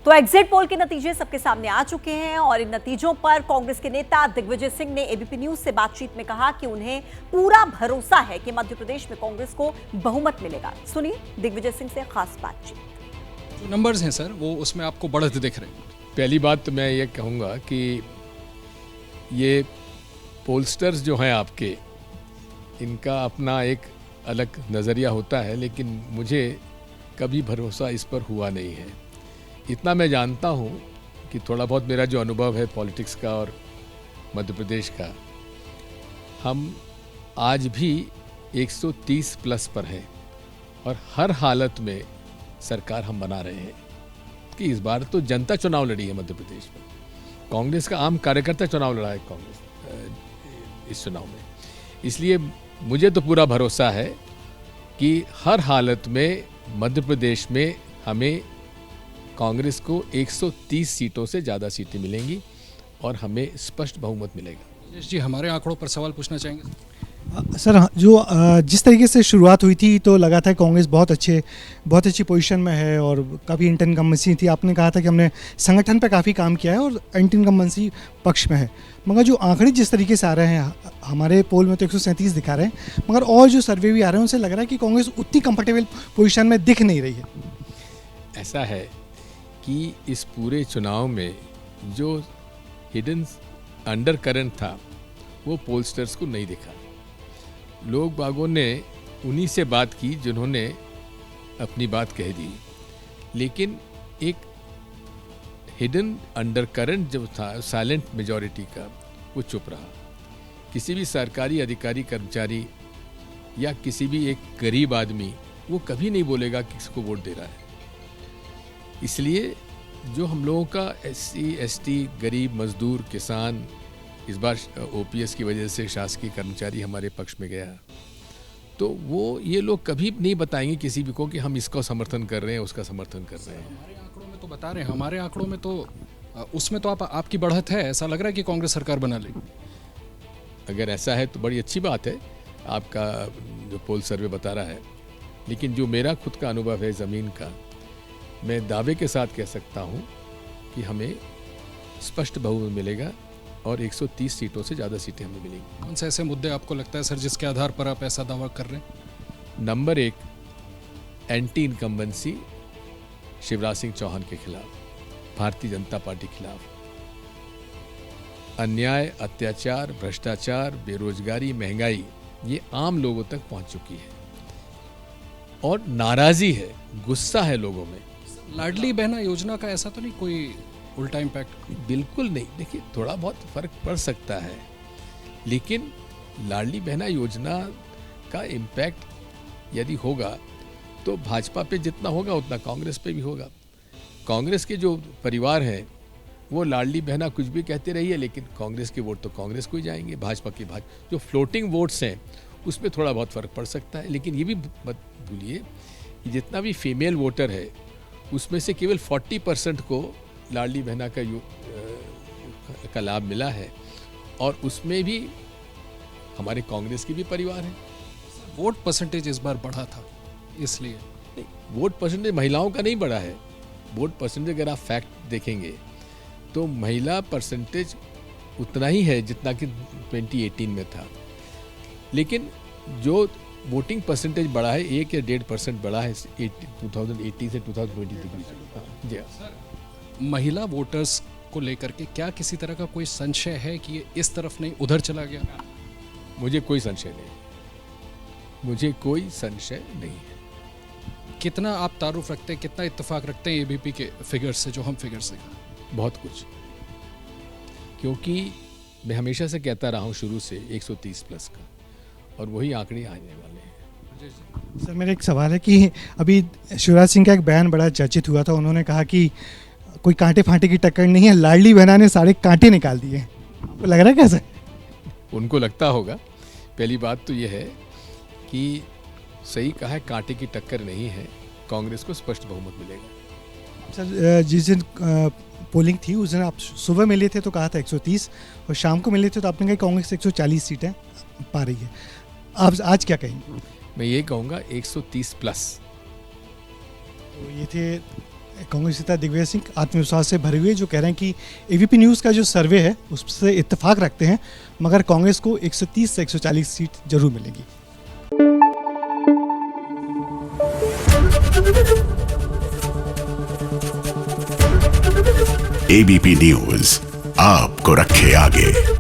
तो exit poll के नतीजे सबके सामने आ चुके हैं और इन नतीजों पर कांग्रेस के नेता दिग्विजय सिंह ने एबीपी न्यूज से बातचीत में कहा कि उन्हें पूरा भरोसा है कि मध्य प्रदेश में कांग्रेस को बहुमत मिलेगा। सुनिए दिग्विजय सिंह से खास बातचीत। जो नंबर्स हैं सर, वो उसमें आपको बढ़त दिख रहे हैं। पहली बात तो मैं ये कहूँगा कि ये पोलस्टर्स जो हैं आपके, इनका अपना एक अलग नज़रिया होता है, लेकिन मुझे कभी भरोसा इस पर हुआ नहीं है। इतना मैं जानता हूँ कि थोड़ा बहुत मेरा जो अनुभव है पॉलिटिक्स का और मध्य प्रदेश का, हम आज भी 130 प्लस पर हैं और हर हालत में सरकार हम बना रहे हैं कि इस बार तो जनता चुनाव लड़ी है मध्य प्रदेश में। कांग्रेस का आम कार्यकर्ता चुनाव लड़ा है कांग्रेस इस चुनाव में। इसलिए मुझे तो पूरा भरोसा है कि हर हालत में मध्य प्रदेश में हमें कांग्रेस को 130 सीटों से ज़्यादा सीटें मिलेंगी और हमें स्पष्ट बहुमत मिलेगा। जी, हमारे आंकड़ों पर सवाल पूछना चाहेंगे सर? जो जिस तरीके से शुरुआत हुई थी तो लगा था कांग्रेस बहुत अच्छी पोजीशन में है और काफ़ी एंटी इनकम्बेंसी थी। आपने कहा था कि हमने संगठन पर काफ़ी काम किया है और एंटी इनकम्बेंसी पक्ष में है, मगर जो आंकड़े जिस तरीके से आ रहे हैं, हमारे पोल में तो 137 दिखा रहे हैं, मगर और जो सर्वे भी आ रहे हैं उनसे लग रहा है कि कांग्रेस उतनी कंफर्टेबल पोजीशन में दिख नहीं रही है। ऐसा है कि इस पूरे चुनाव में जो हिडन अंडर करंट था वो पोलस्टर्स को नहीं दिखा। लोग बागों ने उन्हीं से बात की जिन्होंने अपनी बात कह दी, लेकिन एक हिडन अंडर करंट जो था साइलेंट मेजॉरिटी का, वो चुप रहा। किसी भी सरकारी अधिकारी कर्मचारी या किसी भी एक गरीब आदमी वो कभी नहीं बोलेगा कि किसको वोट दे रहा है। इसलिए जो हम लोगों का SC ST गरीब मजदूर किसान इस बार OPS की वजह से शासकीय कर्मचारी हमारे पक्ष में गया, तो वो ये लोग कभी नहीं बताएंगे किसी भी को कि हम इसका समर्थन कर रहे हैं उसका समर्थन कर रहे हैं। हमारे आंकड़ों में तो बता रहे हैं, हमारे आंकड़ों में तो उसमें तो आपकी बढ़त है। ऐसा लग रहा है कि कांग्रेस सरकार बना लेगी। अगर ऐसा है तो बड़ी अच्छी बात है, आपका जो पोल सर्वे बता रहा है, लेकिन जो मेरा खुद का अनुभव है ज़मीन का, मैं दावे के साथ कह सकता हूं कि हमें स्पष्ट बहुमत मिलेगा और 130 सीटों से ज़्यादा सीटें हमें मिलेंगी। कौन से ऐसे मुद्दे आपको लगता है सर जिसके आधार पर आप ऐसा दावा कर रहे हैं? Number 1, anti incumbency Shivraj Singh Chauhan के खिलाफ, भारतीय जनता पार्टी के खिलाफ अन्याय, अत्याचार, भ्रष्टाचार, बेरोजगारी, महंगाई, ये आम लोगों तक पहुंच चुकी है और नाराज़ी है, गुस्सा है लोगों में। लाडली बहना योजना का ऐसा तो नहीं कोई उल्टा इम्पैक्ट? बिल्कुल नहीं। देखिए, थोड़ा बहुत फर्क पड़ सकता है, लेकिन लाडली बहना योजना का इम्पैक्ट यदि होगा तो भाजपा पे जितना होगा उतना कांग्रेस पे भी होगा। कांग्रेस के जो परिवार हैं वो लाडली बहना कुछ भी कहते रहिए, लेकिन कांग्रेस के वोट तो कांग्रेस को ही जाएंगे। भाजपा जो फ्लोटिंग वोट्स हैं उसमें थोड़ा बहुत फ़र्क पड़ सकता है, लेकिन ये भी मत भूलिए कि जितना भी फीमेल वोटर है उसमें से केवल 40% को लाडली बहना का लाभ मिला है और उसमें भी हमारे कांग्रेस के भी परिवार हैं। वोट परसेंटेज इस बार बढ़ा था, इसलिए नहीं, वोट परसेंटेज महिलाओं का नहीं बढ़ा है। वोट परसेंटेज अगर आप फैक्ट देखेंगे तो महिला परसेंटेज उतना ही है जितना कि 2018 में था, लेकिन जो वोटिंग परसेंटेज बढ़ा है 1 या 1.5% बढ़ा है 2018 से 2020 के बीच। जी हाँ। महिला वोटर्स को लेकर के क्या किसी तरह का कोई संशय है कि ये इस तरफ नहीं उधर चला गया? मुझे कोई संशय नहीं, मुझे कोई संशय नहीं है। कितना आप तारुफ रखते हैं, कितना इत्तेफाक रखते हैं एबीपी के फिगर्स से, जो हम फिगर्स दिखा? बहुत कुछ, क्योंकि मैं हमेशा से कहता रहा हूँ शुरू से 130 प्लस का, और वही आंकड़े आने वाले हैं। सर, मेरा एक सवाल है कि अभी शिवराज सिंह का एक बयान बड़ा चर्चित हुआ था। उन्होंने कहा कि कोई कांटे फांटे की टक्कर नहीं है, लाडली बहना ने सारे कांटे निकाल दिए। आपको लग रहा है कैसे? उनको लगता होगा। पहली बात तो ये है कि सही कहा है, कांटे की टक्कर नहीं है, कांग्रेस को स्पष्ट बहुमत मिलेगा। सर, जिस दिन पोलिंग थी उस दिन आप सुबह मिले थे तो कहा था 130 और शाम को मिले थे तो आपने कहा कांग्रेस 140 सीटें पा रही है। आप आज क्या कहेंगे? मैं ये कहूँगा 130 प्लस। तो ये थे कांग्रेस नेता दिग्विजय सिंह आत्मविश्वास से भरे हुए जो कह रहे हैं कि एबीपी न्यूज़ का जो सर्वे है उससे इत्तेफाक रखते हैं, मगर कांग्रेस को 130 से 140 सीट जरूर मिलेगी। एबीपी न्यूज़ आपको रखे आगे।